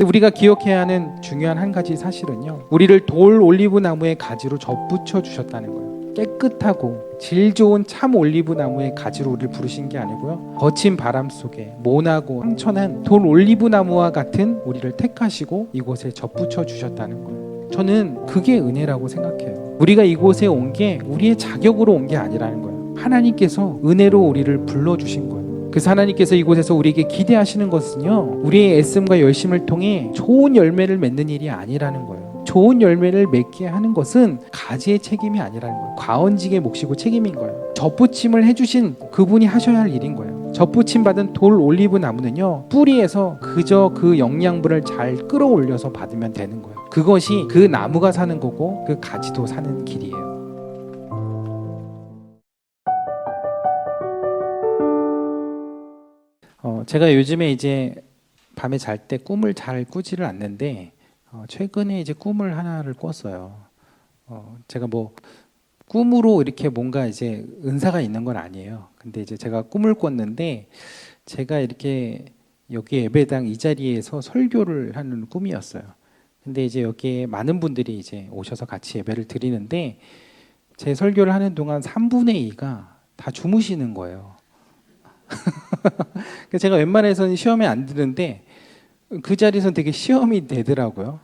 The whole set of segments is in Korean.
우리가 기억해야 하는 중요한 한 가지 사실은요, 우리를 돌 올리브 나무의 가지로 접붙여 주셨다는 거예요. 깨끗하고 질 좋은 참 올리브 나무의 가지로 우리를 부르신 게 아니고요, 거친 바람 속에 모나고 황천한 돌 올리브 나무와 같은 우리를 택하시고 이곳에 접붙여 주셨다는 거예요. 저는 그게 은혜라고 생각해요. 우리가 이곳에 온 게 우리의 자격으로 온 게 아니라는 거예요. 하나님께서 은혜로 우리를 불러주신 거예요. 그래서 하나님께서 이곳에서 우리에게 기대하시는 것은요, 우리의 애씀과 열심을 통해 좋은 열매를 맺는 일이 아니라는 거예요. 좋은 열매를 맺게 하는 것은 가지의 책임이 아니라는 거예요. 과언직의 몫이고 책임인 거예요. 접붙임을 해주신 그분이 하셔야 할 일인 거예요. 접붙임 받은 돌 올리브 나무는요, 뿌리에서 그저 그 영양분을 잘 끌어올려서 받으면 되는 거예요. 그것이 그 나무가 사는 거고 그 가지도 사는 길이에요. 제가 요즘에 이제 밤에 잘 때 꿈을 잘 꾸지를 않는데, 최근에 이제 꿈을 하나를 꿨어요. 제가 뭐 꿈으로 이렇게 뭔가 이제 은사가 있는 건 아니에요. 근데 이제 제가 꿈을 꿨는데, 제가 이렇게 여기 예배당 이 자리에서 설교를 하는 꿈이었어요. 근데 이제 여기에 많은 분들이 이제 오셔서 같이 예배를 드리는데, 제 설교를 하는 동안 3분의 2가 다 주무시는 거예요. 제가 웬만해서는 시험에 안 드는데 그 자리에서는 되게 시험이 되더라고요.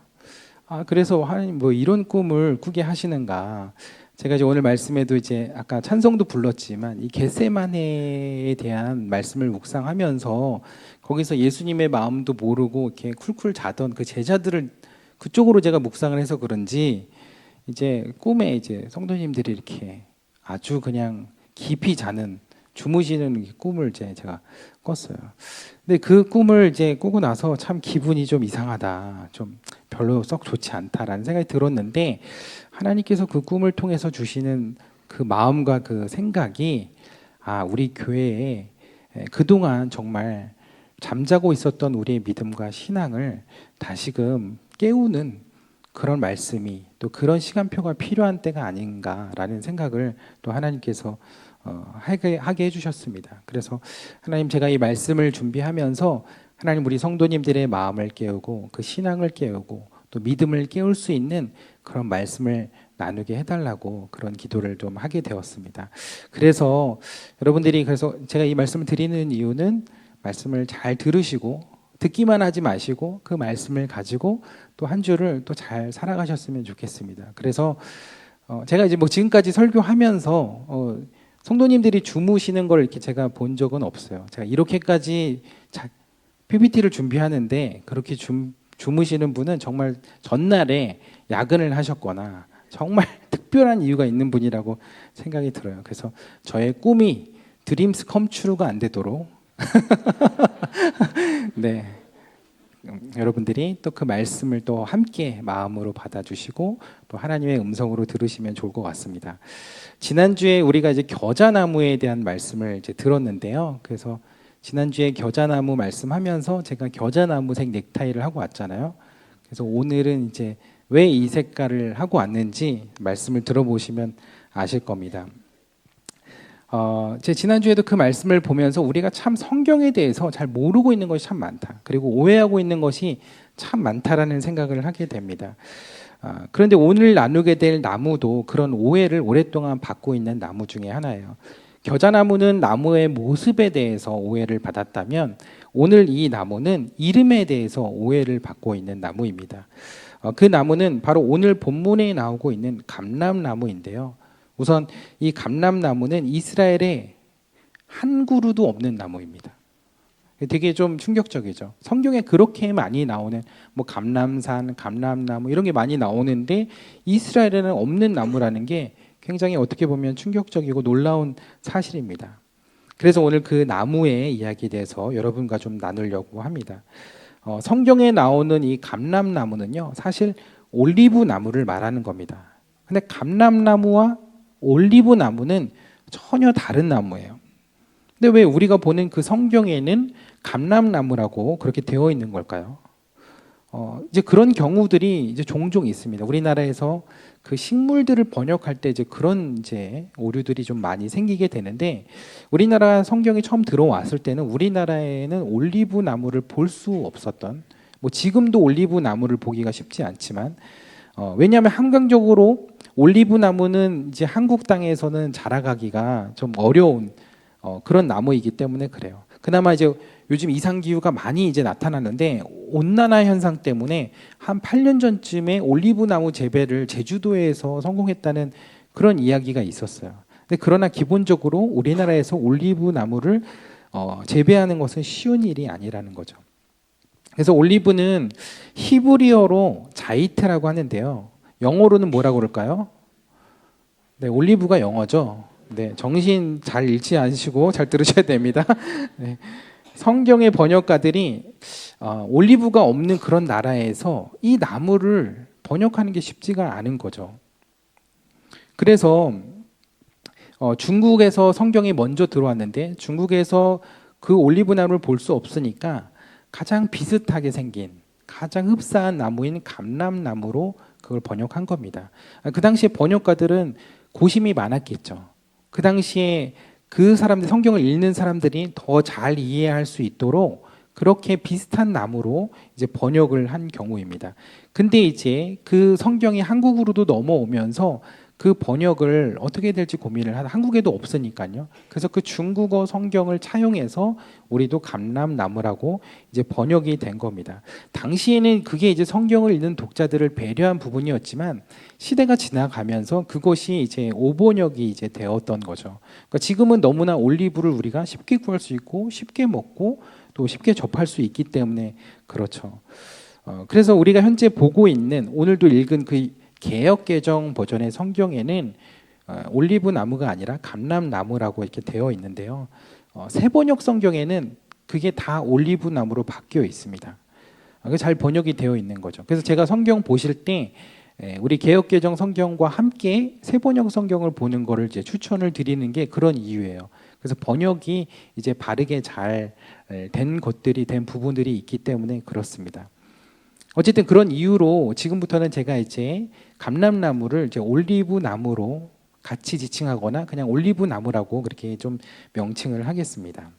그래서 하나님 뭐 이런 꿈을 꾸게 하시는가. 제가 이제 오늘 말씀에도 이제 아까 찬송도 불렀지만 이 겟세마네에 대한 말씀을 묵상하면서 거기서 예수님의 마음도 모르고 이렇게 쿨쿨 자던 그 제자들을 그쪽으로 제가 묵상을 해서 그런지 이제 꿈에 이제 성도님들이 이렇게 아주 그냥 깊이 자는, 주무시는 꿈을 이제 제가 꿨어요. 근데 그 꿈을 이제 꾸고 나서 참 기분이 좀 이상하다, 좀 별로 썩 좋지 않다라는 생각이 들었는데, 하나님께서 그 꿈을 통해서 주시는 그 마음과 그 생각이, 우리 교회에 그동안 정말 잠자고 있었던 우리의 믿음과 신앙을 다시금 깨우는 그런 말씀이, 또 그런 시간표가 필요한 때가 아닌가라는 생각을 또 하나님께서 하게 해주셨습니다. 그래서 하나님, 제가 이 말씀을 준비하면서 하나님 우리 성도님들의 마음을 깨우고 그 신앙을 깨우고 또 믿음을 깨울 수 있는 그런 말씀을 나누게 해달라고 그런 기도를 좀 하게 되었습니다. 그래서 여러분들이, 그래서 제가 이 말씀을 드리는 이유는 말씀을 잘 들으시고 듣기만 하지 마시고 그 말씀을 가지고 또 한 주를 또 잘 살아가셨으면 좋겠습니다. 그래서 제가 이제 뭐 지금까지 설교하면서 성도님들이 주무시는 걸 이렇게 제가 본 적은 없어요. 제가 이렇게까지 PPT를 준비하는데 그렇게 주무시는 분은 정말 전날에 야근을 하셨거나 정말 특별한 이유가 있는 분이라고 생각이 들어요. 그래서 저의 꿈이 드림스 컴트루가 안 되도록 네, 여러분들이 또 그 말씀을 또 함께 마음으로 받아주시고 또 하나님의 음성으로 들으시면 좋을 것 같습니다. 지난주에 우리가 이제 겨자나무에 대한 말씀을 이제 들었는데요. 그래서 지난주에 겨자나무 말씀하면서 제가 겨자나무색 넥타이를 하고 왔잖아요. 그래서 오늘은 이제 왜 이 색깔을 하고 왔는지 말씀을 들어보시면 아실 겁니다. 제 지난주에도 그 말씀을 보면서 우리가 참 성경에 대해서 잘 모르고 있는 것이 참 많다, 그리고 오해하고 있는 것이 참 많다라는 생각을 하게 됩니다. 그런데 오늘 나누게 될 나무도 그런 오해를 오랫동안 받고 있는 나무 중에 하나예요. 겨자나무는 나무의 모습에 대해서 오해를 받았다면, 오늘 이 나무는 이름에 대해서 오해를 받고 있는 나무입니다. 그 나무는 바로 오늘 본문에 나오고 있는 감람나무인데요. 우선 이 감람나무는 이스라엘에 한 그루도 없는 나무입니다. 되게 좀 충격적이죠. 성경에 그렇게 많이 나오는 뭐 감람산, 감람나무 이런 게 많이 나오는데 이스라엘에는 없는 나무라는 게 굉장히 어떻게 보면 충격적이고 놀라운 사실입니다. 그래서 오늘 그 나무의 이야기에 대해서 여러분과 좀 나누려고 합니다. 성경에 나오는 이 감람나무는요, 사실 올리브 나무를 말하는 겁니다. 근데 감람나무와 올리브 나무는 전혀 다른 나무예요. 근데 왜 우리가 보는 그 성경에는 감람나무라고 그렇게 되어 있는 걸까요? 이제 그런 경우들이 이제 종종 있습니다. 우리나라에서 그 식물들을 번역할 때 이제 그런 이제 오류들이 좀 많이 생기게 되는데, 우리나라 성경이 처음 들어왔을 때는 우리나라에는 올리브 나무를 볼 수 없었던, 뭐 지금도 올리브 나무를 보기가 쉽지 않지만 왜냐하면 환경적으로 올리브 나무는 이제 한국 땅에서는 자라가기가 좀 어려운 그런 나무이기 때문에 그래요. 그나마 이제 요즘 이상 기후가 많이 이제 나타나는데 온난화 현상 때문에 한 8년 전쯤에 올리브 나무 재배를 제주도에서 성공했다는 그런 이야기가 있었어요. 근데 그러나 기본적으로 우리나라에서 올리브 나무를 재배하는 것은 쉬운 일이 아니라는 거죠. 그래서 올리브는 히브리어로 자이트라고 하는데요. 영어로는 뭐라고 그럴까요? 네, 올리브가 영어죠. 네, 정신 잘 잃지 않으시고 잘 들으셔야 됩니다. 네, 성경의 번역가들이 올리브가 없는 그런 나라에서 이 나무를 번역하는 게 쉽지가 않은 거죠. 그래서 중국에서 성경이 먼저 들어왔는데 중국에서 그 올리브 나무를 볼 수 없으니까 가장 비슷하게 생긴 가장 흡사한 나무인 감람나무로 그걸 번역한 겁니다. 그 당시에 번역가들은 고심이 많았겠죠. 그 당시에 그 사람들 성경을 읽는 사람들이 더 잘 이해할 수 있도록 그렇게 비슷한 나무로 이제 번역을 한 경우입니다. 근데 이제 그 성경이 한국으로도 넘어오면서 그 번역을 어떻게 될지 고민을 하다 한국에도 없으니까요. 그래서 그 중국어 성경을 차용해서 우리도 감람나무라고 이제 번역이 된 겁니다. 당시에는 그게 이제 성경을 읽는 독자들을 배려한 부분이었지만 시대가 지나가면서 그것이 이제 오번역이 이제 되었던 거죠. 그러니까 지금은 너무나 올리브를 우리가 쉽게 구할 수 있고 쉽게 먹고 또 쉽게 접할 수 있기 때문에 그렇죠. 그래서 우리가 현재 보고 있는 오늘도 읽은 그 개역개정 버전의 성경에는 올리브 나무가 아니라 감람나무라고 이렇게 되어 있는데요. 새번역 성경에는 그게 다 올리브 나무로 바뀌어 있습니다. 잘 번역이 되어 있는 거죠. 그래서 제가 성경 보실 때 우리 개역개정 성경과 함께 새번역 성경을 보는 거를 이제 추천을 드리는 게 그런 이유예요. 그래서 번역이 이제 바르게 잘 된 것들이 된 부분들이 있기 때문에 그렇습니다. 어쨌든 그런 이유로 지금부터는 제가 이제 감람나무를 이제 올리브 나무로 같이 지칭하거나 그냥 올리브 나무라고 그렇게 좀 명칭을 하겠습니다.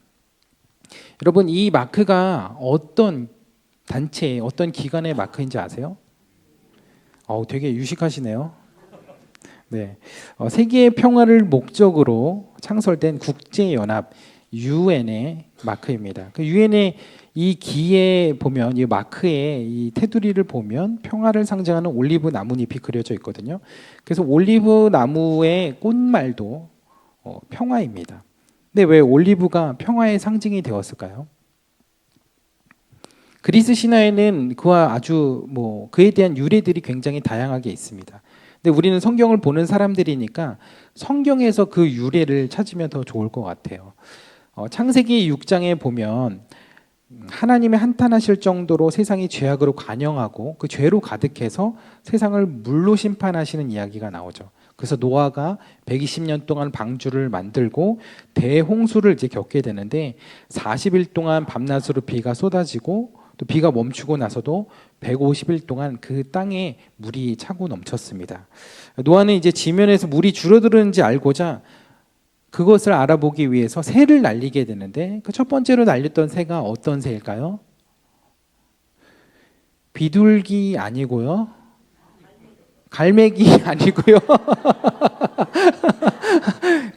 여러분 이 마크가 어떤 단체, 어떤 기관의 마크인지 아세요? 되게 유식하시네요. 네, 세계의 평화를 목적으로 창설된 국제연합 UN의 마크입니다. 그 UN의 이 기에 보면 이 마크에 이 테두리를 보면 평화를 상징하는 올리브 나뭇잎이 그려져 있거든요. 그래서 올리브 나무의 꽃말도 평화입니다. 근데 왜 올리브가 평화의 상징이 되었을까요? 그리스 신화에는 그와 아주 그에 대한 유래들이 굉장히 다양하게 있습니다. 근데 우리는 성경을 보는 사람들이니까 성경에서 그 유래를 찾으면 더 좋을 것 같아요. 창세기 6장에 보면 하나님의 한탄하실 정도로 세상이 죄악으로 관영하고 그 죄로 가득해서 세상을 물로 심판하시는 이야기가 나오죠. 그래서 노아가 120년 동안 방주를 만들고 대홍수를 이제 겪게 되는데 40일 동안 밤낮으로 비가 쏟아지고 또 비가 멈추고 나서도 150일 동안 그 땅에 물이 차고 넘쳤습니다. 노아는 이제 지면에서 물이 줄어드는지 알고자 그것을 알아보기 위해서 새를 날리게 되는데 그 첫 번째로 날렸던 새가 어떤 새일까요? 비둘기 아니고요. 갈매기 아니고요.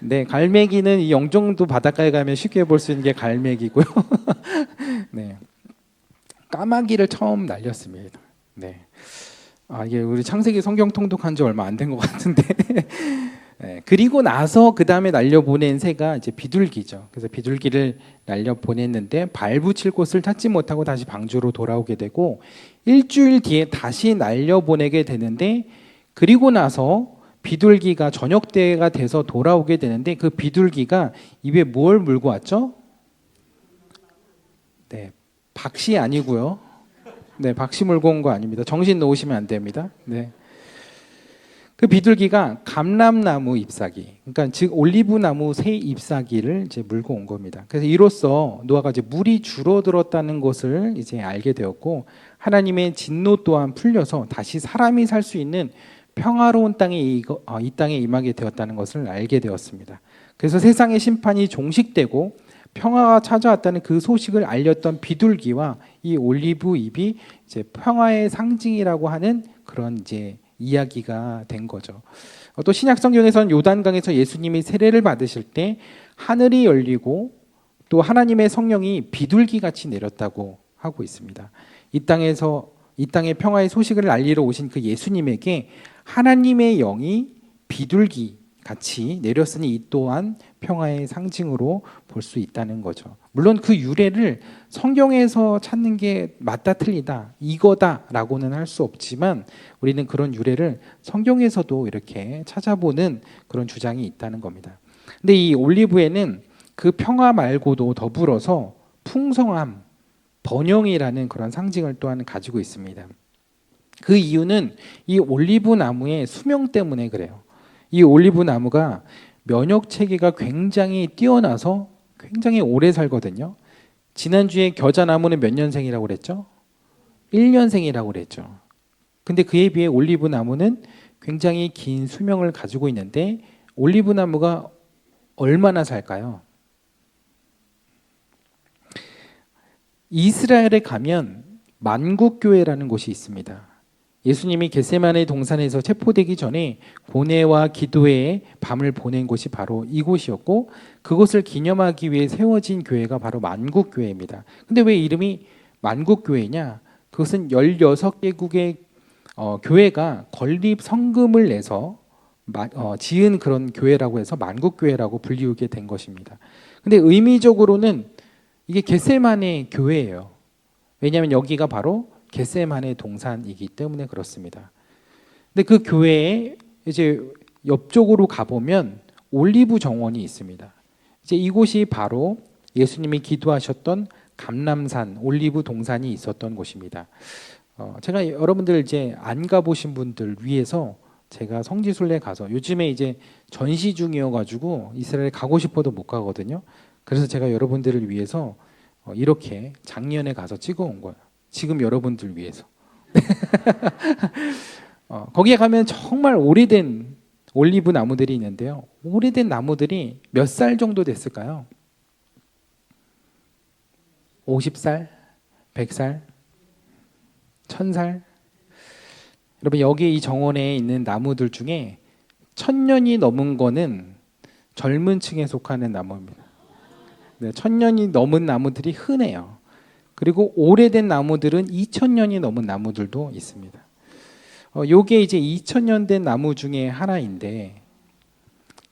네, 갈매기는 이 영종도 바닷가에 가면 쉽게 볼 수 있는 게 갈매기고요. 네, 까마귀를 처음 날렸습니다. 네, 이게 우리 창세기 성경 통독한 지 얼마 안 된 것 같은데. 네, 그리고 나서 그 다음에 날려보낸 새가 이제 비둘기죠. 그래서 비둘기를 날려보냈는데 발붙일 곳을 찾지 못하고 다시 방주로 돌아오게 되고 일주일 뒤에 다시 날려보내게 되는데 그리고 나서 비둘기가 저녁 때가 돼서 돌아오게 되는데 그 비둘기가 입에 뭘 물고 왔죠? 네, 박씨 아니고요. 네, 박씨 물고 온 거 아닙니다. 정신 놓으시면 안 됩니다. 네. 그 비둘기가 감람나무 잎사귀, 그러니까 즉 올리브나무 새 잎사귀를 이제 물고 온 겁니다. 그래서 이로써 노아가 이제 물이 줄어들었다는 것을 이제 알게 되었고 하나님의 진노 또한 풀려서 다시 사람이 살 수 있는 평화로운 땅에 이 땅에 임하게 되었다는 것을 알게 되었습니다. 그래서 세상의 심판이 종식되고 평화가 찾아왔다는 그 소식을 알렸던 비둘기와 이 올리브 잎이 이제 평화의 상징이라고 하는 그런 이제 이야기가 된 거죠. 또 신약 성경에서는 요단강에서 예수님이 세례를 받으실 때 하늘이 열리고 또 하나님의 성령이 비둘기 같이 내렸다고 하고 있습니다. 이 땅의 평화의 소식을 알리러 오신 그 예수님에게 하나님의 영이 비둘기 같이 내렸으니 이 또한 평화의 상징으로 볼 수 있다는 거죠. 물론 그 유래를 성경에서 찾는 게 맞다 틀리다 이거다라고는 할 수 없지만 우리는 그런 유래를 성경에서도 이렇게 찾아보는 그런 주장이 있다는 겁니다. 근데 이 올리브에는 그 평화 말고도 더불어서 풍성함, 번영이라는 그런 상징을 또한 가지고 있습니다. 그 이유는 이 올리브 나무의 수명 때문에 그래요. 이 올리브 나무가 면역 체계가 굉장히 뛰어나서 굉장히 오래 살거든요. 지난주에 겨자나무는 몇 년생이라고 그랬죠? 1년생이라고 그랬죠. 근데 그에 비해 올리브 나무는 굉장히 긴 수명을 가지고 있는데 올리브 나무가 얼마나 살까요? 이스라엘에 가면 만국교회라는 곳이 있습니다. 예수님이 겟세마네 동산에서 체포되기 전에 고뇌와 기도의 밤을 보낸 곳이 바로 이곳이었고 그곳을 기념하기 위해 세워진 교회가 바로 만국교회입니다. 근데 왜 이름이 만국교회냐? 그것은 16개국의 교회가 건립 성금을 내서 지은 그런 교회라고 해서 만국교회라고 불리우게 된 것입니다. 근데 의미적으로는 이게 겟세마네 교회예요. 왜냐하면 여기가 바로 겟세마네 동산이기 때문에 그렇습니다. 근데 그 교회에 이제 옆쪽으로 가보면 올리브 정원이 있습니다. 이제 이곳이 바로 예수님이 기도하셨던 감람산 올리브 동산이 있었던 곳입니다. 제가 여러분들 이제 안 가보신 분들 위해서 제가 성지순례 가서 요즘에 이제 전시 중이어가지고 이스라엘 가고 싶어도 못 가거든요. 그래서 제가 여러분들을 위해서 이렇게 작년에 가서 찍어온 거예요. 지금 여러분들 위해서. 거기에 가면 정말 오래된 올리브 나무들이 있는데요. 오래된 나무들이 몇 살 정도 됐을까요? 50살? 100살? 1000살? 여러분 여기 이 정원에 있는 나무들 중에 1000년이 넘은 거는 젊은 층에 속하는 나무입니다. 네, 1000년이 넘은 나무들이 흔해요. 그리고 오래된 나무들은 2000년이 넘은 나무들도 있습니다. 요게 이제 2000년 된 나무 중에 하나인데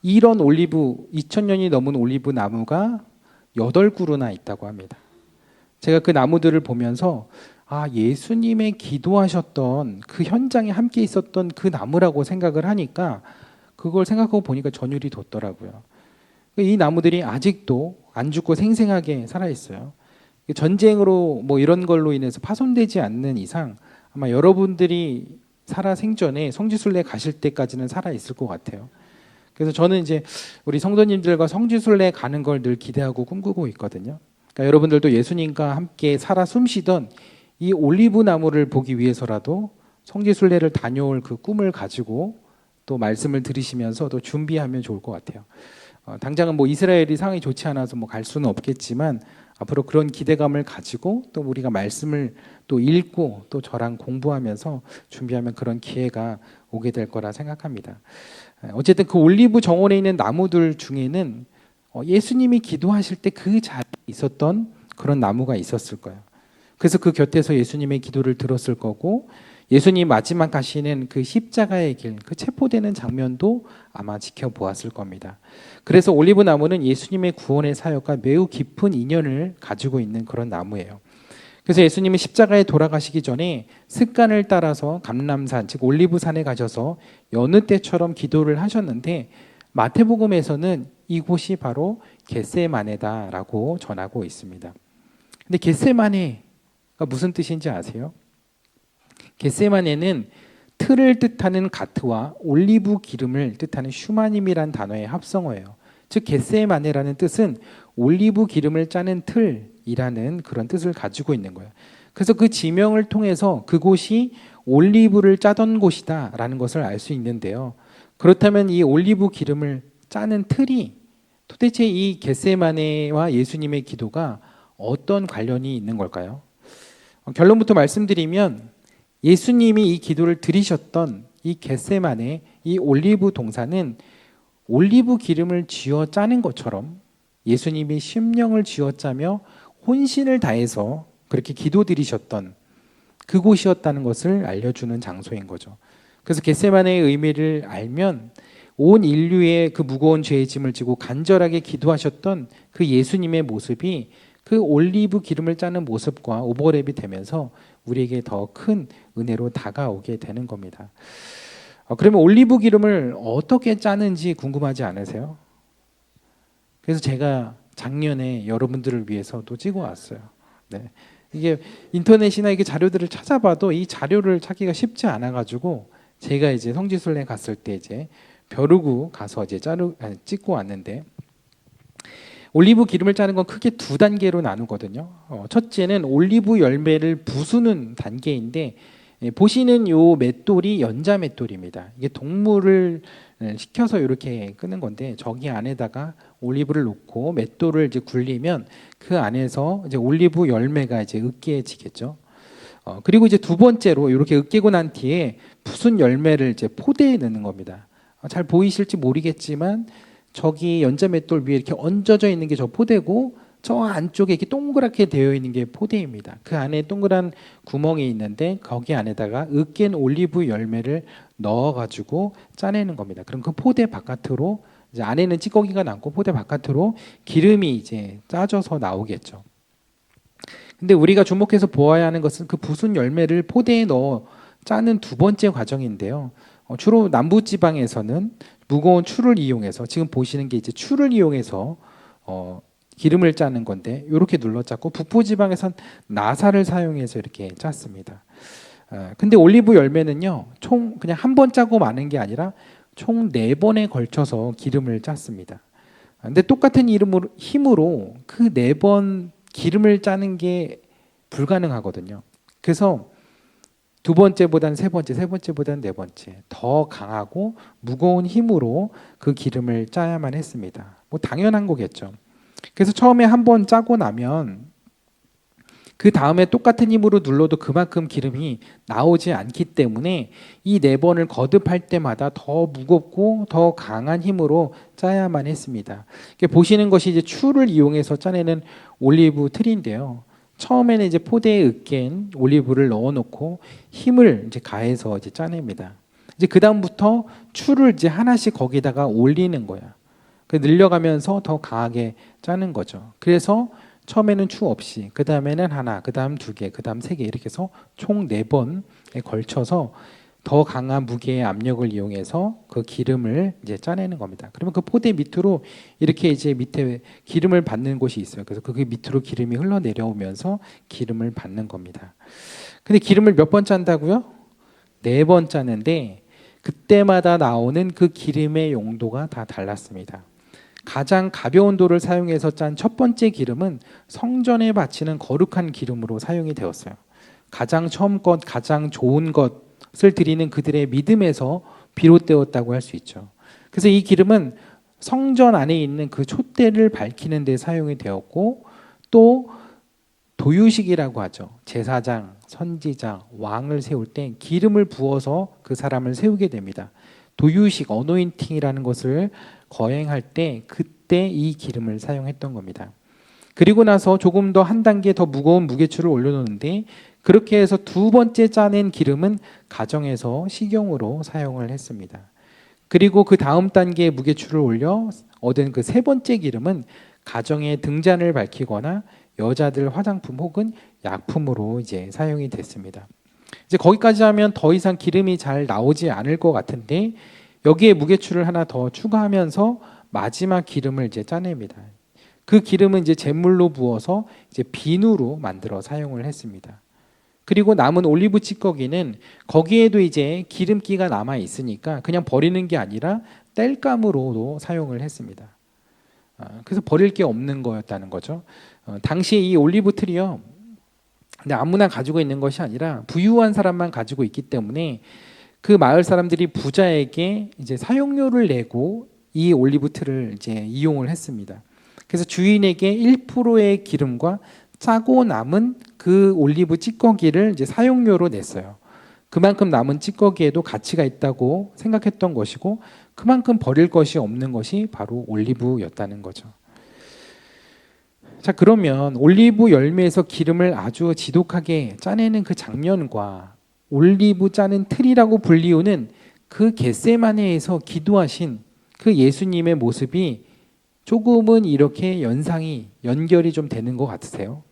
이런 올리브 2000년이 넘은 올리브 나무가 8그루나 있다고 합니다. 제가 그 나무들을 보면서 예수님의 기도하셨던 그 현장에 함께 있었던 그 나무라고 생각을 하니까 그걸 생각하고 보니까 전율이 돋더라고요. 이 나무들이 아직도 안 죽고 생생하게 살아있어요. 전쟁으로 뭐 이런 걸로 인해서 파손되지 않는 이상 아마 여러분들이 살아 생전에 성지순례 가실 때까지는 살아 있을 것 같아요. 그래서 저는 이제 우리 성도님들과 성지순례 가는 걸 늘 기대하고 꿈꾸고 있거든요. 그러니까 여러분들도 예수님과 함께 살아 숨쉬던 이 올리브 나무를 보기 위해서라도 성지순례를 다녀올 그 꿈을 가지고 또 말씀을 들으시면서 또 준비하면 좋을 것 같아요. 당장은 뭐 이스라엘이 상황이 좋지 않아서 뭐 갈 수는 없겠지만 앞으로 그런 기대감을 가지고 또 우리가 말씀을 또 읽고 또 저랑 공부하면서 준비하면 그런 기회가 오게 될 거라 생각합니다. 어쨌든 그 올리브 정원에 있는 나무들 중에는 예수님이 기도하실 때 그 자리에 있었던 그런 나무가 있었을 거예요. 그래서 그 곁에서 예수님의 기도를 들었을 거고 예수님 마지막 가시는 그 십자가의 길, 그 체포되는 장면도 아마 지켜보았을 겁니다. 그래서 올리브 나무는 예수님의 구원의 사역과 매우 깊은 인연을 가지고 있는 그런 나무예요. 그래서 예수님이 십자가에 돌아가시기 전에 습관을 따라서 감람산, 즉 올리브산에 가셔서 여느 때처럼 기도를 하셨는데 마태복음에서는 이곳이 바로 겟세마네다라고 전하고 있습니다. 근데 겟세마네가 무슨 뜻인지 아세요? 겟세마네는 틀을 뜻하는 가트와 올리브 기름을 뜻하는 슈마님이란 단어의 합성어예요. 즉 겟세마네라는 뜻은 올리브 기름을 짜는 틀이라는 그런 뜻을 가지고 있는 거예요. 그래서 그 지명을 통해서 그곳이 올리브를 짜던 곳이다라는 것을 알 수 있는데요. 그렇다면 이 올리브 기름을 짜는 틀이 도대체 이 겟세마네와 예수님의 기도가 어떤 관련이 있는 걸까요? 결론부터 말씀드리면 예수님이 이 기도를 드리셨던 이 겟세마네, 이 올리브 동산은 올리브 기름을 쥐어 짜는 것처럼 예수님이 심령을 쥐어 짜며 혼신을 다해서 그렇게 기도드리셨던 그곳이었다는 것을 알려주는 장소인 거죠. 그래서 겟세마네의 의미를 알면 온 인류의 그 무거운 죄의 짐을 지고 간절하게 기도하셨던 그 예수님의 모습이 그 올리브 기름을 짜는 모습과 오버랩이 되면서 우리에게 더 큰 은혜로 다가오게 되는 겁니다. 그러면 올리브 기름을 어떻게 짜는지 궁금하지 않으세요? 그래서 제가 작년에 여러분들을 위해서도 찍어 왔어요. 네. 이게 인터넷이나 이게 자료들을 찾아봐도 이 자료를 찾기가 쉽지 않아가지고 제가 이제 성지순례 갔을 때 이제 벼르고 가서 이제 찍고 왔는데 올리브 기름을 짜는 건 크게 두 단계로 나누거든요. 첫째는 올리브 열매를 부수는 단계인데 보시는 요 맷돌이 연자 맷돌입니다. 이게 동물을 시켜서 이렇게 끄는 건데 저기 안에다가 올리브를 놓고 맷돌을 이제 굴리면 그 안에서 이제 올리브 열매가 이제 으깨지겠죠. 그리고 이제 두 번째로 이렇게 으깨고 난 뒤에 부순 열매를 이제 포대에 넣는 겁니다. 잘 보이실지 모르겠지만 저기 연자 맷돌 위에 이렇게 얹어져 있는 게 저 포대고 저 안쪽에 이렇게 동그랗게 되어 있는 게 포대입니다. 그 안에 동그란 구멍이 있는데 거기 안에다가 으깬 올리브 열매를 넣어가지고 짜내는 겁니다. 그럼 그 포대 바깥으로 이제 안에는 찌꺼기가 남고 포대 바깥으로 기름이 이제 짜져서 나오겠죠. 근데 우리가 주목해서 보아야 하는 것은 그 부순 열매를 포대에 넣어 짜는 두 번째 과정인데요. 주로 남부 지방에서는 무거운 추를 이용해서 지금 보시는 게 이제 추를 이용해서 기름을 짜는 건데 이렇게 눌러 짰고 북부 지방에선 나사를 사용해서 이렇게 짰습니다. 근데 올리브 열매는요 총 그냥 한 번 짜고 마는 게 아니라 총 4번에 걸쳐서 기름을 짰습니다. 근데 똑같은 힘으로 그 4번 기름을 짜는 게 불가능하거든요. 그래서 두 번째보다는 세 번째, 세 번째보다는 네 번째 더 강하고 무거운 힘으로 그 기름을 짜야만 했습니다. 뭐 당연한 거겠죠. 그래서 처음에 한 번 짜고 나면 그 다음에 똑같은 힘으로 눌러도 그만큼 기름이 나오지 않기 때문에 이 4번을 거듭할 때마다 더 무겁고 더 강한 힘으로 짜야만 했습니다. 보시는 것이 이제 추를 이용해서 짜내는 올리브 틀인데요. 처음에는 이제 포대에 으깬 올리브를 넣어놓고 힘을 이제 가해서 이제 짜냅니다. 이제 그 다음부터 추를 이제 하나씩 거기다가 올리는 거야. 늘려가면서 더 강하게 짜는 거죠. 그래서 처음에는 추 없이, 그 다음에는 하나, 그 다음 2개, 그 다음 3개 이렇게 해서 총 4번에 걸쳐서 더 강한 무게의 압력을 이용해서 그 기름을 이제 짜내는 겁니다. 그러면 그 포대 밑으로 이렇게 이제 밑에 기름을 받는 곳이 있어요. 그래서 그 밑으로 기름이 흘러내려오면서 기름을 받는 겁니다. 근데 기름을 몇 번 짠다고요? 4번 짜는데 그때마다 나오는 그 기름의 용도가 다 달랐습니다. 가장 가벼운 돌을 사용해서 짠 첫 번째 기름은 성전에 바치는 거룩한 기름으로 사용이 되었어요. 가장 처음 것, 가장 좋은 것을 드리는 그들의 믿음에서 비롯되었다고 할 수 있죠. 그래서 이 기름은 성전 안에 있는 그 촛대를 밝히는 데 사용이 되었고 또 도유식이라고 하죠. 제사장, 선지자, 왕을 세울 때 기름을 부어서 그 사람을 세우게 됩니다. 도유식, 어노인팅이라는 것을 거행할 때 그때 이 기름을 사용했던 겁니다. 그리고 나서 조금 더 한 단계 더 무거운 무게추를 올려놓는데 그렇게 해서 두 번째 짜낸 기름은 가정에서 식용으로 사용을 했습니다. 그리고 그 다음 단계의 무게추를 올려 얻은 그 세 번째 기름은 가정의 등잔을 밝히거나 여자들 화장품 혹은 약품으로 이제 사용이 됐습니다. 이제 거기까지 하면 더 이상 기름이 잘 나오지 않을 것 같은데 여기에 무게추를 하나 더 추가하면서 마지막 기름을 이제 짜냅니다. 그 기름은 이제 제물로 부어서 이제 비누로 만들어 사용을 했습니다. 그리고 남은 올리브 찌꺼기는 거기에도 이제 기름기가 남아 있으니까 그냥 버리는 게 아니라 땔감으로도 사용을 했습니다. 그래서 버릴 게 없는 거였다는 거죠. 당시에 이 올리브 틀이요, 근데 아무나 가지고 있는 것이 아니라 부유한 사람만 가지고 있기 때문에 그 마을 사람들이 부자에게 이제 사용료를 내고 이 올리브 틀을 이제 이용을 했습니다. 그래서 주인에게 1%의 기름과 짜고 남은 그 올리브 찌꺼기를 이제 사용료로 냈어요. 그만큼 남은 찌꺼기에도 가치가 있다고 생각했던 것이고 그만큼 버릴 것이 없는 것이 바로 올리브였다는 거죠. 자, 그러면 올리브 열매에서 기름을 아주 지독하게 짜내는 그 장면과 올리브 짜는 틀이라고 불리우는 그 겟세마네에서 기도하신 그 예수님의 모습이 조금은 이렇게 연결이 좀 되는 것 같으세요?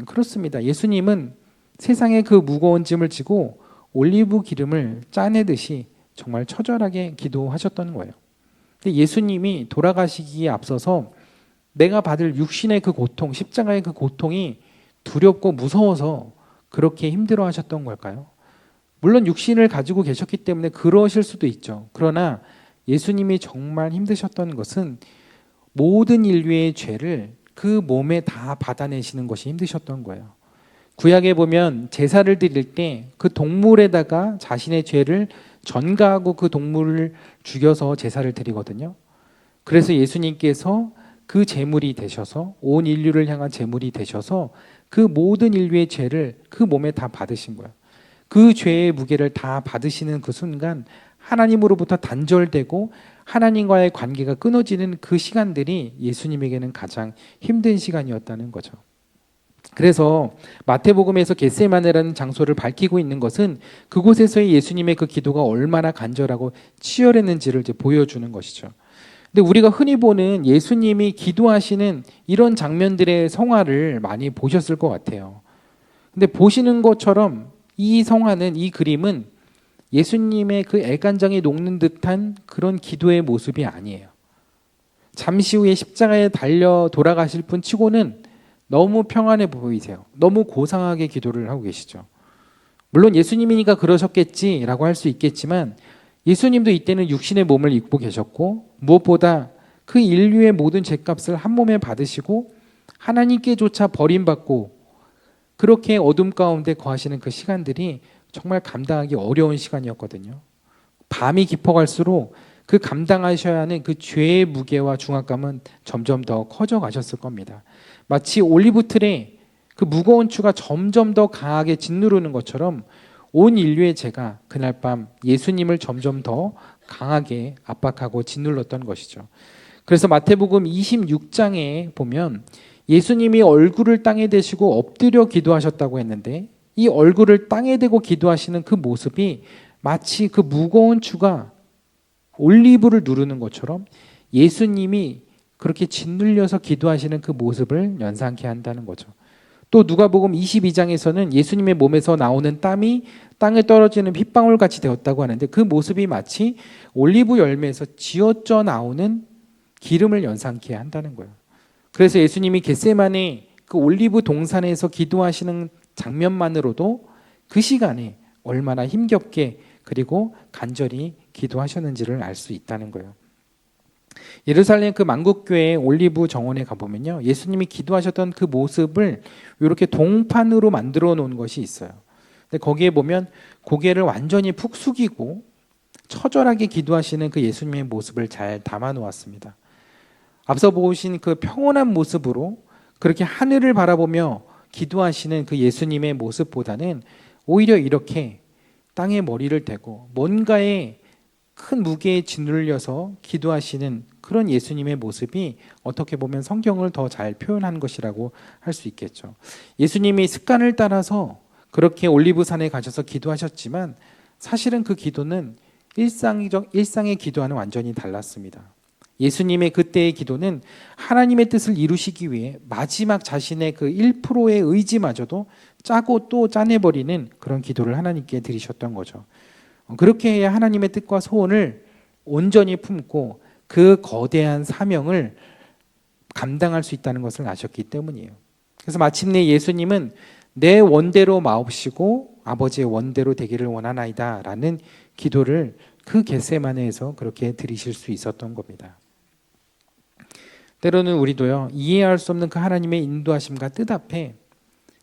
그렇습니다. 예수님은 세상의 그 무거운 짐을 지고 올리브 기름을 짜내듯이 정말 처절하게 기도하셨던 거예요. 근데 예수님이 돌아가시기에 앞서서 내가 받을 육신의 그 고통, 십자가의 그 고통이 두렵고 무서워서 그렇게 힘들어 하셨던 걸까요? 물론 육신을 가지고 계셨기 때문에 그러실 수도 있죠. 그러나 예수님이 정말 힘드셨던 것은 모든 인류의 죄를 그 몸에 다 받아내시는 것이 힘드셨던 거예요. 구약에 보면 제사를 드릴 때 그 동물에다가 자신의 죄를 전가하고 그 동물을 죽여서 제사를 드리거든요. 그래서 예수님께서 그 제물이 되셔서 온 인류를 향한 제물이 되셔서 그 모든 인류의 죄를 그 몸에 다 받으신 거예요. 그 죄의 무게를 다 받으시는 그 순간 하나님으로부터 단절되고 하나님과의 관계가 끊어지는 그 시간들이 예수님에게는 가장 힘든 시간이었다는 거죠. 그래서 마태복음에서 겟세마네라는 장소를 밝히고 있는 것은 그곳에서의 예수님의 그 기도가 얼마나 간절하고 치열했는지를 이제 보여주는 것이죠. 근데 우리가 흔히 보는 예수님이 기도하시는 이런 장면들의 성화를 많이 보셨을 것 같아요. 근데 보시는 것처럼 이 성화는, 이 그림은 예수님의 그 애간장이 녹는 듯한 그런 기도의 모습이 아니에요. 잠시 후에 십자가에 달려 돌아가실 분 치고는 너무 평안해 보이세요. 너무 고상하게 기도를 하고 계시죠. 물론 예수님이니까 그러셨겠지라고 할 수 있겠지만 예수님도 이때는 육신의 몸을 입고 계셨고 무엇보다 그 인류의 모든 죄값을 한 몸에 받으시고 하나님께조차 버림받고 그렇게 어둠 가운데 거하시는 그 시간들이 정말 감당하기 어려운 시간이었거든요. 밤이 깊어갈수록 그 감당하셔야 하는 그 죄의 무게와 중압감은 점점 더 커져가셨을 겁니다. 마치 올리브 틀에 그 무거운 추가 점점 더 강하게 짓누르는 것처럼 온 인류의 죄가 그날 밤 예수님을 점점 더 강하게 압박하고 짓눌렀던 것이죠. 그래서 마태복음 26장에 보면 예수님이 얼굴을 땅에 대시고 엎드려 기도하셨다고 했는데 이 얼굴을 땅에 대고 기도하시는 그 모습이 마치 그 무거운 추가 올리브를 누르는 것처럼 예수님이 그렇게 짓눌려서 기도하시는 그 모습을 연상케 한다는 거죠. 또 누가복음 22장에서는 예수님의 몸에서 나오는 땀이 땅에 떨어지는 핏방울 같이 되었다고 하는데 그 모습이 마치 올리브 열매에서 지어져 나오는 기름을 연상케 한다는 거예요. 그래서 예수님이 겟세마네 그 올리브 동산에서 기도하시는 장면만으로도 그 시간에 얼마나 힘겹게 그리고 간절히 기도하셨는지를 알 수 있다는 거예요. 예루살렘 그 만국교회 올리브 정원에 가보면요, 예수님이 기도하셨던 그 모습을 이렇게 동판으로 만들어 놓은 것이 있어요. 근데 거기에 보면 고개를 완전히 푹 숙이고 처절하게 기도하시는 그 예수님의 모습을 잘 담아 놓았습니다. 앞서 보신 그 평온한 모습으로 그렇게 하늘을 바라보며 기도하시는 그 예수님의 모습보다는 오히려 이렇게 땅에 머리를 대고 뭔가에 큰 무게에 짓눌려서 기도하시는 그런 예수님의 모습이 어떻게 보면 성경을 더 잘 표현한 것이라고 할 수 있겠죠. 예수님이 습관을 따라서 그렇게 올리브산에 가셔서 기도하셨지만 사실은 그 기도는 일상의 기도와는 완전히 달랐습니다. 예수님의 그때의 기도는 하나님의 뜻을 이루시기 위해 마지막 자신의 그 1%의 의지마저도 짜고 또 짜내버리는 그런 기도를 하나님께 드리셨던 거죠. 그렇게 해야 하나님의 뜻과 소원을 온전히 품고 그 거대한 사명을 감당할 수 있다는 것을 아셨기 때문이에요. 그래서 마침내 예수님은 내 원대로 마옵시고 아버지의 원대로 되기를 원하나이다 라는 기도를 그 겟세마네에서 그렇게 드리실 수 있었던 겁니다. 때로는 우리도요, 이해할 수 없는 그 하나님의 인도하심과 뜻 앞에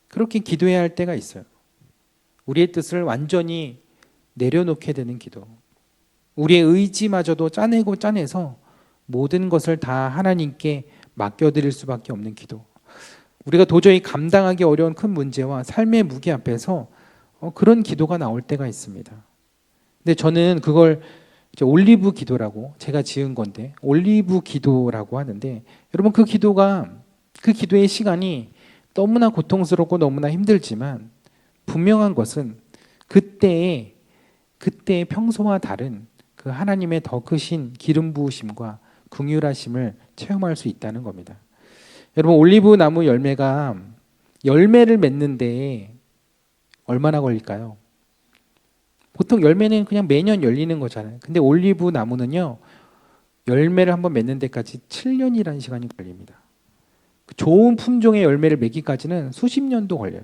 그렇게 기도해야 할 때가 있어요. 우리의 뜻을 완전히 내려놓게 되는 기도. 우리의 의지마저도 짜내서 모든 것을 다 하나님께 맡겨드릴 수밖에 없는 기도. 우리가 도저히 감당하기 어려운 큰 문제와 삶의 무게 앞에서 그런 기도가 나올 때가 있습니다. 근데 저는 그걸 이제 올리브 기도라고 제가 지은 건데, 올리브 기도라고 하는데, 여러분 그 기도의 시간이 너무나 고통스럽고 너무나 힘들지만 분명한 것은 그때의 평소와 다른 그 하나님의 더 크신 기름 부으심과 긍휼하심을 체험할 수 있다는 겁니다. 여러분 올리브 나무 열매를 맺는데 얼마나 걸릴까요? 보통 열매는 그냥 매년 열리는 거잖아요. 근데 올리브 나무는요, 열매를 한번 맺는 데까지 7년이라는 시간이 걸립니다. 좋은 품종의 열매를 맺기까지는 수십 년도 걸려요.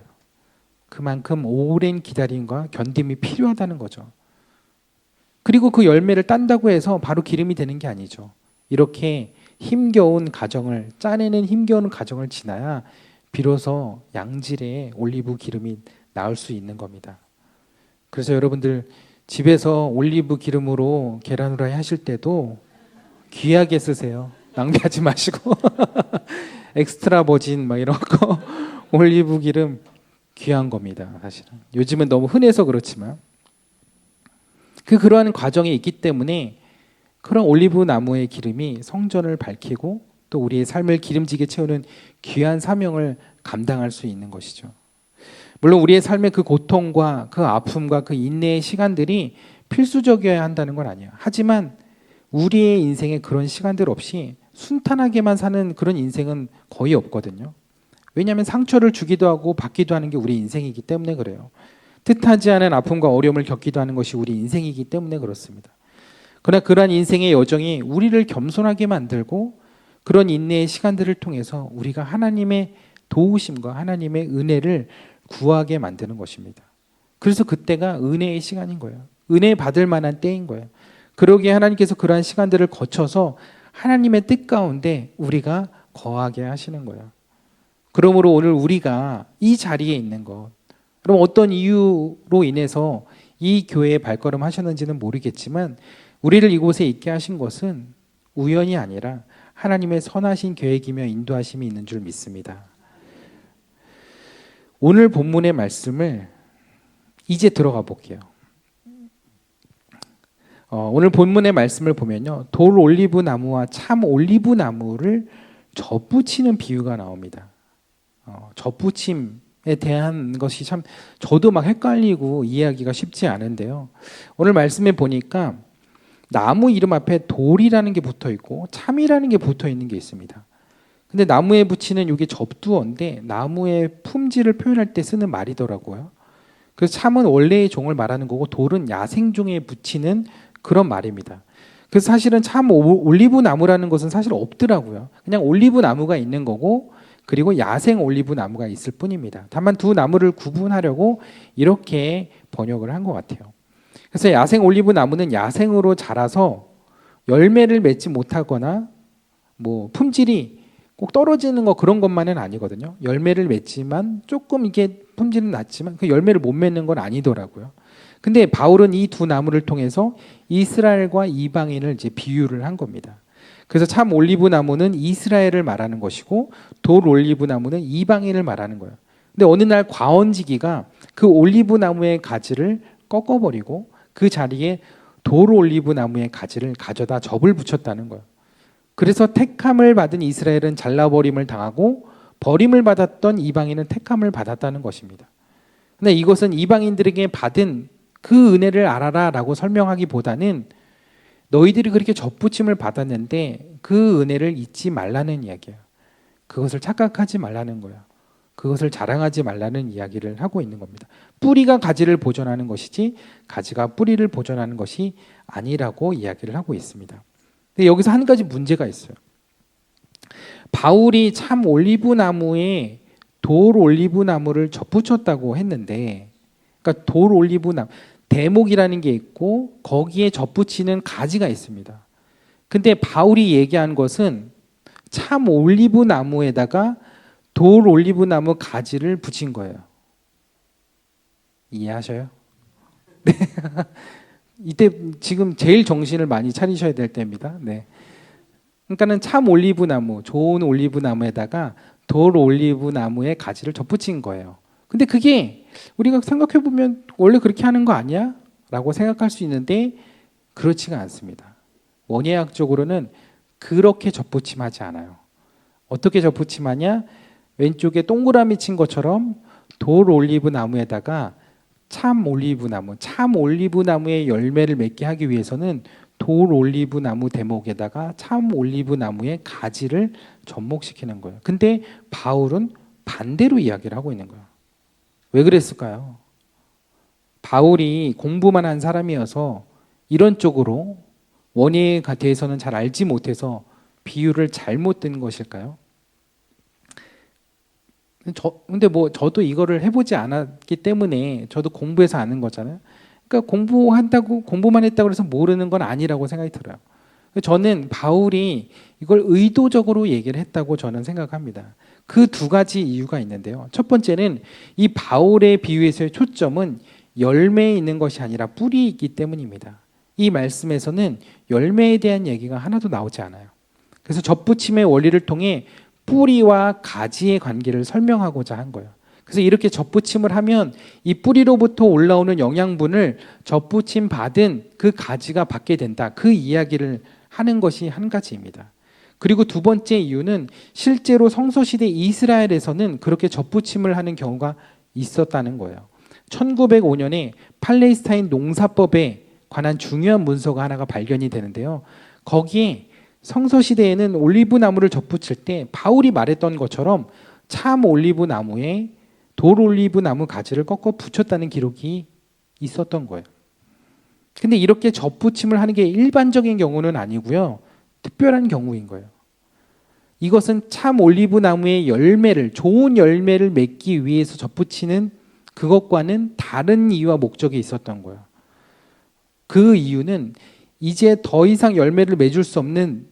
그만큼 오랜 기다림과 견딤이 필요하다는 거죠. 그리고 그 열매를 딴다고 해서 바로 기름이 되는 게 아니죠. 이렇게 짜내는 힘겨운 과정을 지나야 비로소 양질의 올리브 기름이 나올 수 있는 겁니다. 그래서 여러분들 집에서 올리브 기름으로 계란 후라이 하실 때도 귀하게 쓰세요. 낭비하지 마시고 엑스트라 버진 막 이런 거 올리브 기름 귀한 겁니다. 사실은 요즘은 너무 흔해서 그렇지만 그러한 과정이 있기 때문에 그런 올리브 나무의 기름이 성전을 밝히고 또 우리의 삶을 기름지게 채우는 귀한 사명을 감당할 수 있는 것이죠. 물론 우리의 삶의 그 고통과 그 아픔과 그 인내의 시간들이 필수적이어야 한다는 건 아니에요. 하지만 우리의 인생에 그런 시간들 없이 순탄하게만 사는 그런 인생은 거의 없거든요. 왜냐하면 상처를 주기도 하고 받기도 하는 게 우리 인생이기 때문에 그래요. 뜻하지 않은 아픔과 어려움을 겪기도 하는 것이 우리 인생이기 때문에 그렇습니다. 그러나 그러한 인생의 여정이 우리를 겸손하게 만들고 그런 인내의 시간들을 통해서 우리가 하나님의 도우심과 하나님의 은혜를 구하게 만드는 것입니다. 그래서 그때가 은혜의 시간인 거예요. 은혜 받을 만한 때인 거예요. 그러기에 하나님께서 그러한 시간들을 거쳐서 하나님의 뜻 가운데 우리가 거하게 하시는 거예요. 그러므로 오늘 우리가 이 자리에 있는 것, 그럼 어떤 이유로 인해서 이 교회에 발걸음 하셨는지는 모르겠지만 우리를 이곳에 있게 하신 것은 우연이 아니라 하나님의 선하신 계획이며 인도하심이 있는 줄 믿습니다. 오늘 본문의 말씀을 이제 들어가 볼게요. 오늘 본문의 말씀을 보면요, 돌 올리브 나무와 참 올리브 나무를 접붙이는 비유가 나옵니다. 접붙임에 대한 것이 참 저도 막 헷갈리고 이해하기가 쉽지 않은데요. 오늘 말씀에 보니까 나무 이름 앞에 돌이라는 게 붙어 있고 참이라는 게 붙어 있는 게 있습니다. 근데 나무에 붙이는 이게 접두어인데 나무의 품질을 표현할 때 쓰는 말이더라고요. 그래서 참은 원래의 종을 말하는 거고 돌은 야생종에 붙이는 그런 말입니다. 그래서 사실은 참 올리브 나무라는 것은 사실 없더라고요. 그냥 올리브 나무가 있는 거고 그리고 야생 올리브 나무가 있을 뿐입니다. 다만 두 나무를 구분하려고 이렇게 번역을 한 것 같아요. 그래서 야생 올리브 나무는 야생으로 자라서 열매를 맺지 못하거나 뭐 품질이 꼭 떨어지는 거 그런 것만은 아니거든요. 열매를 맺지만 조금 이게 품질은 낮지만 그 열매를 못 맺는 건 아니더라고요. 근데 바울은 이 두 나무를 통해서 이스라엘과 이방인을 이제 비유를 한 겁니다. 그래서 참 올리브 나무는 이스라엘을 말하는 것이고 돌 올리브 나무는 이방인을 말하는 거예요. 근데 어느 날 과원지기가 그 올리브 나무의 가지를 꺾어버리고 그 자리에 돌 올리브 나무의 가지를 가져다 접을 붙였다는 거예요. 그래서 택함을 받은 이스라엘은 잘라버림을 당하고 버림을 받았던 이방인은 택함을 받았다는 것입니다. 근데 이것은 이방인들에게 받은 그 은혜를 알아라라고 설명하기보다는 너희들이 그렇게 접붙임을 받았는데 그 은혜를 잊지 말라는 이야기예요. 그것을 착각하지 말라는 거예요. 그것을 자랑하지 말라는 이야기를 하고 있는 겁니다. 뿌리가 가지를 보존하는 것이지 가지가 뿌리를 보존하는 것이 아니라고 이야기를 하고 있습니다. 근데 여기서 한 가지 문제가 있어요. 바울이 참 올리브 나무에 돌 올리브 나무를 접붙였다고 했는데, 그러니까 돌 올리브 나무 대목이라는 게 있고 거기에 접붙이는 가지가 있습니다. 근데 바울이 얘기한 것은 참 올리브 나무에다가 돌 올리브 나무 가지를 붙인 거예요. 이해하셔요? 네. 이때 지금 제일 정신을 많이 차리셔야 될 때입니다. 네. 그러니까는 참 올리브 나무, 좋은 올리브 나무에다가 돌 올리브 나무의 가지를 접붙인 거예요. 근데 그게 우리가 생각해 보면 원래 그렇게 하는 거 아니야? 라고 생각할 수 있는데 그렇지가 않습니다. 원예학적으로는 그렇게 접붙임하지 않아요. 어떻게 접붙임하냐? 왼쪽에 동그라미 친 것처럼 돌 올리브 나무에다가 참 올리브 나무의 열매를 맺게 하기 위해서는 돌 올리브 나무 대목에다가 참 올리브 나무의 가지를 접목시키는 거예요. 근데 바울은 반대로 이야기를 하고 있는 거예요. 왜 그랬을까요? 바울이 공부만 한 사람이어서 이런 쪽으로 원예에 대해서는 잘 알지 못해서 비유를 잘못 든 것일까요? 근데 뭐 저도 이거를 해보지 않았기 때문에 저도 공부해서 아는 거잖아요. 그러니까 공부만 했다고 해서 모르는 건 아니라고 생각이 들어요. 저는 바울이 이걸 의도적으로 얘기를 했다고 저는 생각합니다. 그 두 가지 이유가 있는데요. 첫 번째는 이 바울의 비유에서의 초점은 열매에 있는 것이 아니라 뿌리에 있기 때문입니다. 이 말씀에서는 열매에 대한 얘기가 하나도 나오지 않아요. 그래서 접붙임의 원리를 통해 뿌리와 가지의 관계를 설명하고자 한 거예요. 그래서 이렇게 접붙임을 하면 이 뿌리로부터 올라오는 영양분을 접붙임 받은 그 가지가 받게 된다. 그 이야기를 하는 것이 한 가지입니다. 그리고 두 번째 이유는 실제로 성서시대 이스라엘에서는 그렇게 접붙임을 하는 경우가 있었다는 거예요. 1905년에 팔레스타인 농사법에 관한 중요한 문서가 하나가 발견이 되는데요. 거기에 성서시대에는 올리브 나무를 접붙일 때 바울이 말했던 것처럼 참 올리브 나무에 돌 올리브 나무 가지를 꺾어 붙였다는 기록이 있었던 거예요. 근데 이렇게 접붙임을 하는 게 일반적인 경우는 아니고요. 특별한 경우인 거예요. 이것은 참 올리브 나무의 좋은 열매를 맺기 위해서 접붙이는 그것과는 다른 이유와 목적이 있었던 거예요. 그 이유는 이제 더 이상 열매를 맺을 수 없는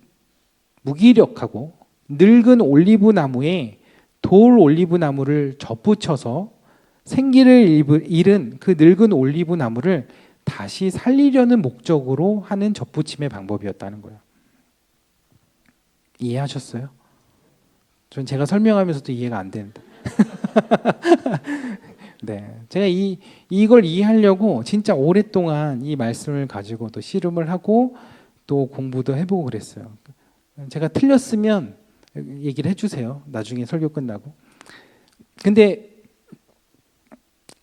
무기력하고 늙은 올리브 나무에 돌 올리브 나무를 접붙여서 생기를 잃은 그 늙은 올리브 나무를 다시 살리려는 목적으로 하는 접붙임의 방법이었다는 거예요. 이해하셨어요? 전 제가 설명하면서도 이해가 안 되는데. 네, 제가 이걸 이해하려고 진짜 오랫동안 이 말씀을 가지고 또 씨름을 하고 또 공부도 해보고 그랬어요. 제가 틀렸으면 얘기를 해주세요. 나중에 설교 끝나고. 근데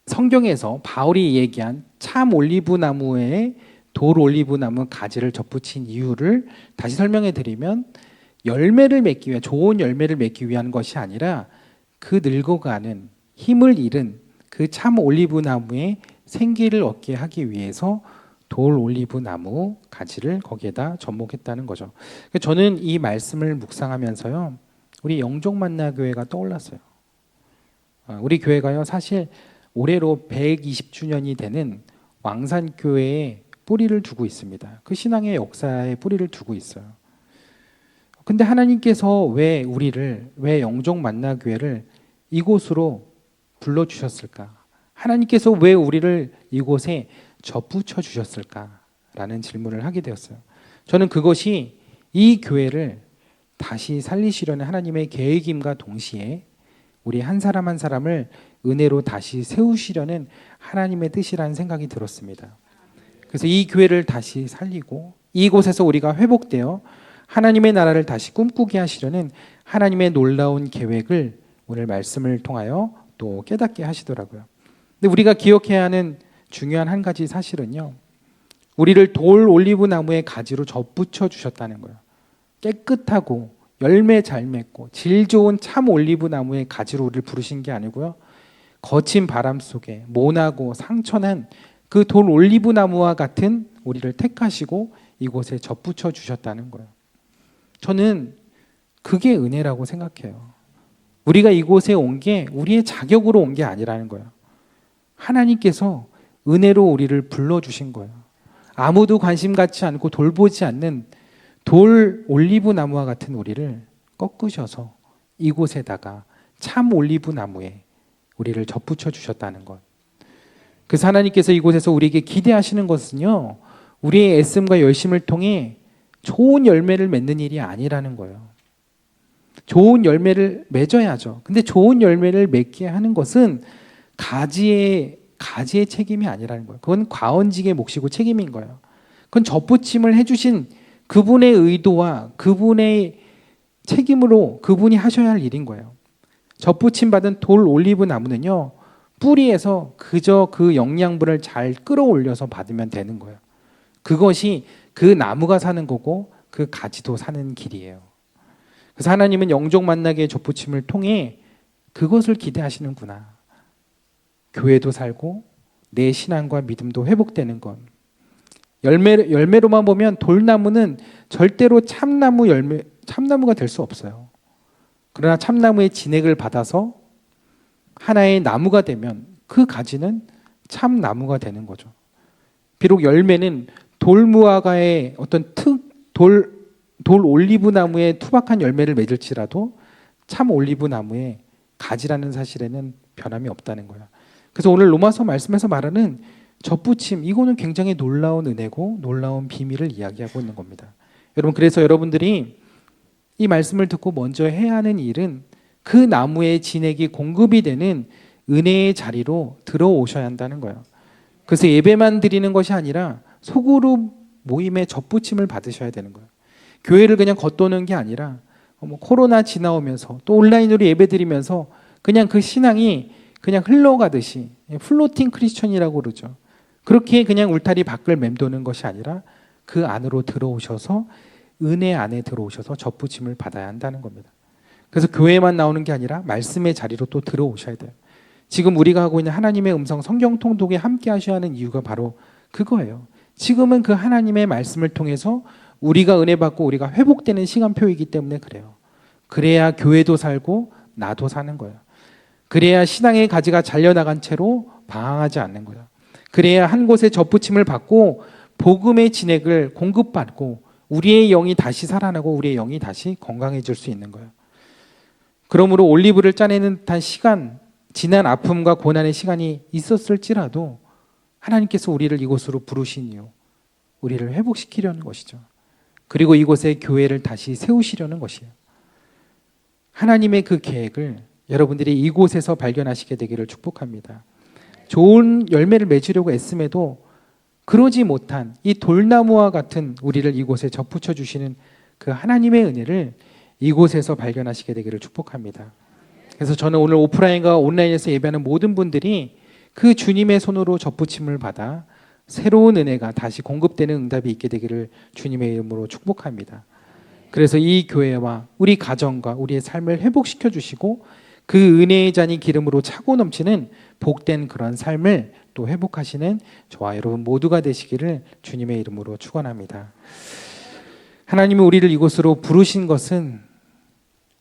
성경에서 바울이 얘기한 참 올리브 나무에 돌 올리브 나무 가지를 접붙인 이유를 다시 설명해 드리면 열매를 맺기 위한 좋은 열매를 맺기 위한 것이 아니라 그 늙어가는 힘을 잃은 그 참 올리브 나무에 생기를 얻게 하기 위해서 돌 올리브 나무 가지를 거기에다 접목했다는 거죠. 저는 이 말씀을 묵상하면서요, 우리 영종만나교회가 떠올랐어요. 우리 교회가요, 사실 올해로 120주년이 되는 왕산교회에 뿌리를 두고 있습니다. 그 신앙의 역사에 뿌리를 두고 있어요. 근데 하나님께서 왜 영종만나교회를 이곳으로 불러주셨을까? 하나님께서 왜 우리를 이곳에 접붙여 주셨을까라는 질문을 하게 되었어요. 저는 그것이 이 교회를 다시 살리시려는 하나님의 계획임과 동시에 우리 한 사람 한 사람을 은혜로 다시 세우시려는 하나님의 뜻이라는 생각이 들었습니다. 그래서 이 교회를 다시 살리고 이곳에서 우리가 회복되어 하나님의 나라를 다시 꿈꾸게 하시려는 하나님의 놀라운 계획을 오늘 말씀을 통하여 또 깨닫게 하시더라고요. 근데 우리가 기억해야 하는 중요한 한 가지 사실은요, 우리를 돌 올리브 나무의 가지로 접붙여 주셨다는 거예요. 깨끗하고 열매 잘 맺고 질 좋은 참 올리브 나무의 가지로 우리를 부르신 게 아니고요, 거친 바람 속에 모나고 상처난 그 돌 올리브 나무와 같은 우리를 택하시고 이곳에 접붙여 주셨다는 거예요. 저는 그게 은혜라고 생각해요. 우리가 이곳에 온 게 우리의 자격으로 온 게 아니라는 거예요. 하나님께서 은혜로 우리를 불러주신 거예요. 아무도 관심 갖지 않고 돌보지 않는 돌 올리브 나무와 같은 우리를 꺾으셔서 이곳에다가 참 올리브 나무에 우리를 접붙여 주셨다는 것. 그래서 하나님께서 이곳에서 우리에게 기대하시는 것은요, 우리의 애씀과 열심을 통해 좋은 열매를 맺는 일이 아니라는 거예요. 좋은 열매를 맺어야죠. 근데 좋은 열매를 맺게 하는 것은 가지의 책임이 아니라는 거예요. 그건 과언직의 몫이고 책임인 거예요. 그건 젖붙임을 해주신 그분의 의도와 그분의 책임으로 그분이 하셔야 할 일인 거예요. 젖붙임 받은 돌 올리브 나무는요, 뿌리에서 그저 그 영양분을 잘 끌어올려서 받으면 되는 거예요. 그것이 그 나무가 사는 거고 그 가지도 사는 길이에요. 그래서 하나님은 영적 만나기의 젖붙임을 통해 그것을 기대하시는구나. 교회도 살고 내 신앙과 믿음도 회복되는 것. 열매로만 보면 돌나무는 절대로 참나무가 될 수 없어요. 그러나 참나무의 진액을 받아서 하나의 나무가 되면 그 가지는 참나무가 되는 거죠. 비록 열매는 돌무화과의 어떤 돌 올리브 나무의 투박한 열매를 맺을지라도 참 올리브 나무의 가지라는 사실에는 변함이 없다는 거예요. 그래서 오늘 로마서 말씀에서 말하는 젖붙임, 이거는 굉장히 놀라운 은혜고 놀라운 비밀을 이야기하고 있는 겁니다. 여러분, 그래서 여러분들이 이 말씀을 듣고 먼저 해야 하는 일은 그 나무의 진액이 공급이 되는 은혜의 자리로 들어오셔야 한다는 거예요. 그래서 예배만 드리는 것이 아니라 소그룹 모임의 젖붙임을 받으셔야 되는 거예요. 교회를 그냥 겉도는 게 아니라 코로나 지나오면서 또 온라인으로 예배 드리면서 그냥 그 신앙이 그냥 흘러가듯이 플로팅 크리스천이라고 그러죠. 그렇게 그냥 울타리 밖을 맴도는 것이 아니라 그 안으로 들어오셔서 은혜 안에 들어오셔서 젖붙임을 받아야 한다는 겁니다. 그래서 교회만 나오는 게 아니라 말씀의 자리로 또 들어오셔야 돼요. 지금 우리가 하고 있는 하나님의 음성 성경 통독에 함께 하셔야 하는 이유가 바로 그거예요. 지금은 그 하나님의 말씀을 통해서 우리가 은혜 받고 우리가 회복되는 시간표이기 때문에 그래요. 그래야 교회도 살고 나도 사는 거예요. 그래야 신앙의 가지가 잘려나간 채로 방황하지 않는 거예요. 그래야 한 곳에 젖붙임을 받고 복음의 진액을 공급받고 우리의 영이 다시 살아나고 우리의 영이 다시 건강해질 수 있는 거예요. 그러므로 올리브를 짜내는 듯한 시간, 지난 아픔과 고난의 시간이 있었을지라도 하나님께서 우리를 이곳으로 부르신 이유, 우리를 회복시키려는 것이죠. 그리고 이곳에 교회를 다시 세우시려는 것이에요. 하나님의 그 계획을 여러분들이 이곳에서 발견하시게 되기를 축복합니다. 좋은 열매를 맺으려고 애씀에도 그러지 못한 이 돌나무와 같은 우리를 이곳에 접붙여 주시는 그 하나님의 은혜를 이곳에서 발견하시게 되기를 축복합니다. 그래서 저는 오늘 오프라인과 온라인에서 예배하는 모든 분들이 그 주님의 손으로 접붙임을 받아 새로운 은혜가 다시 공급되는 응답이 있게 되기를 주님의 이름으로 축복합니다. 그래서 이 교회와 우리 가정과 우리의 삶을 회복시켜 주시고 그 은혜의 잔이 기름으로 차고 넘치는 복된 그런 삶을 또 회복하시는 저와 여러분 모두가 되시기를 주님의 이름으로 축원합니다. 하나님이 우리를 이곳으로 부르신 것은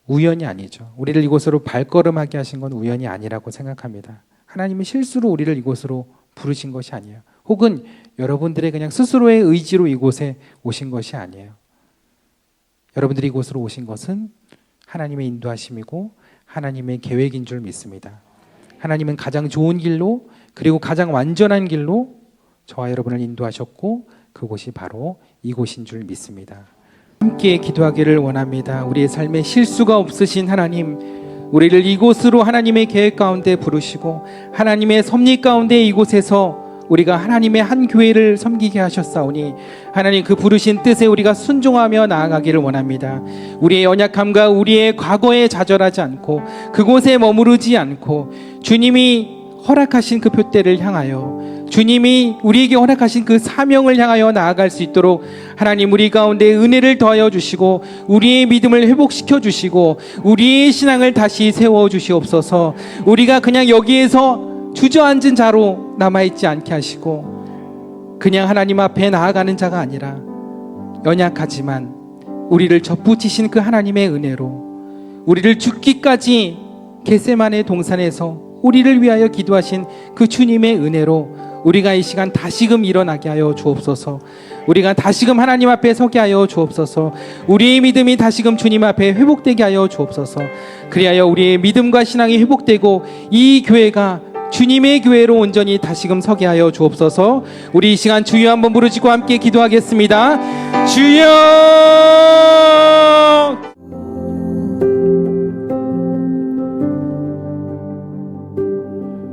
우연이 아니죠. 우리를 이곳으로 발걸음하게 하신 건 우연이 아니라고 생각합니다. 하나님은 실수로 우리를 이곳으로 부르신 것이 아니에요. 혹은 여러분들의 그냥 스스로의 의지로 이곳에 오신 것이 아니에요. 여러분들이 이곳으로 오신 것은 하나님의 인도하심이고 하나님의 계획인 줄 믿습니다. 하나님은 가장 좋은 길로 그리고 가장 완전한 길로 저와 여러분을 인도하셨고 그곳이 바로 이곳인 줄 믿습니다. 함께 기도하기를 원합니다. 우리의 삶에 실수가 없으신 하나님, 우리를 이곳으로 하나님의 계획 가운데 부르시고 하나님의 섭리 가운데 이곳에서 우리가 하나님의 한 교회를 섬기게 하셨사오니 하나님 그 부르신 뜻에 우리가 순종하며 나아가기를 원합니다. 우리의 연약함과 우리의 과거에 좌절하지 않고 그곳에 머무르지 않고 주님이 허락하신 그 표대를 향하여 주님이 우리에게 허락하신 그 사명을 향하여 나아갈 수 있도록 하나님 우리 가운데 은혜를 더하여 주시고 우리의 믿음을 회복시켜 주시고 우리의 신앙을 다시 세워 주시옵소서. 우리가 그냥 여기에서 주저앉은 자로 남아있지 않게 하시고 그냥 하나님 앞에 나아가는 자가 아니라 연약하지만 우리를 접붙이신 그 하나님의 은혜로 우리를 죽기까지 겟세마네 동산에서 우리를 위하여 기도하신 그 주님의 은혜로 우리가 이 시간 다시금 일어나게 하여 주옵소서. 우리가 다시금 하나님 앞에 서게 하여 주옵소서. 우리의 믿음이 다시금 주님 앞에 회복되게 하여 주옵소서. 그리하여 우리의 믿음과 신앙이 회복되고 이 교회가 주님의 교회로 온전히 다시금 서게 하여 주옵소서. 우리 이 시간 주여 한번 부르짖고 함께 기도하겠습니다. 주여!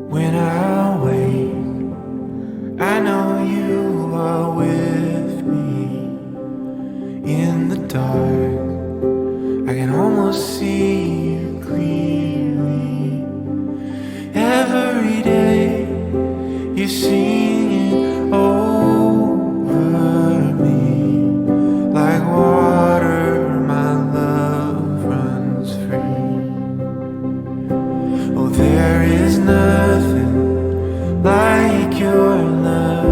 When I wake, I know you are with me. In the dark, I can almost see you clearly. Every day, you're singing over me. Like water, my love runs free. Oh, there is nothing like your love.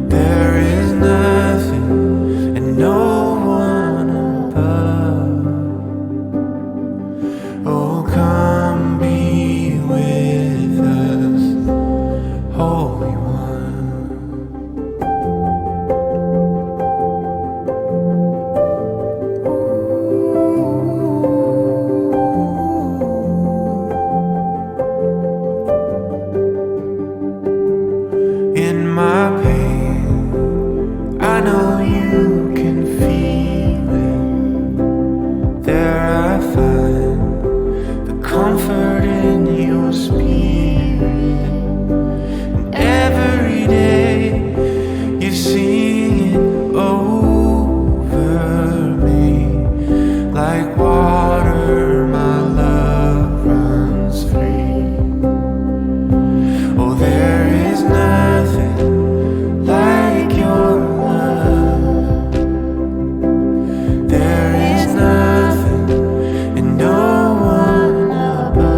There is nothing and no one above. Oh, come be with us, Holy One. In my pain, I know you can feel it. There I find the comfort in your spirit. And every day you sing it over me. Like water, my love runs free. Oh, there is nothing like your love. There is nothing and no one above.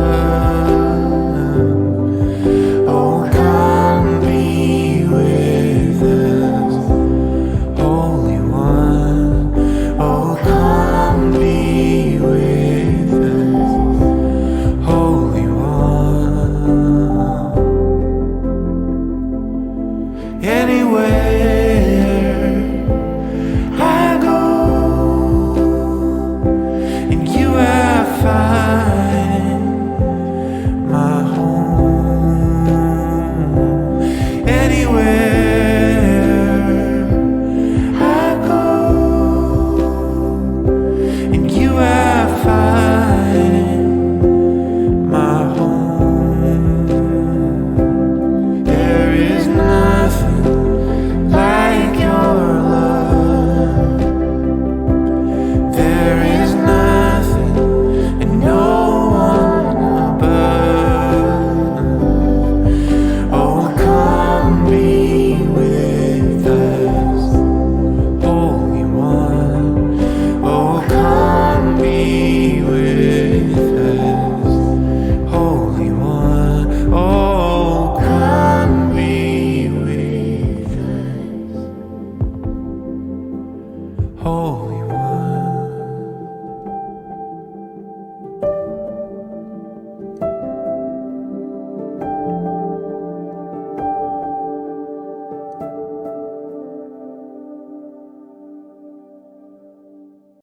Oh, come be with us, Holy One. Oh, come be with us, Holy One. Anywhere I go, and you I find my home. Anywhere I go, and you I find my home. There is nothing like your love. There is nothing and no one above. Oh, come be with us, Holy One. Oh, come be with us, Holy One. Oh, come be with us, Holy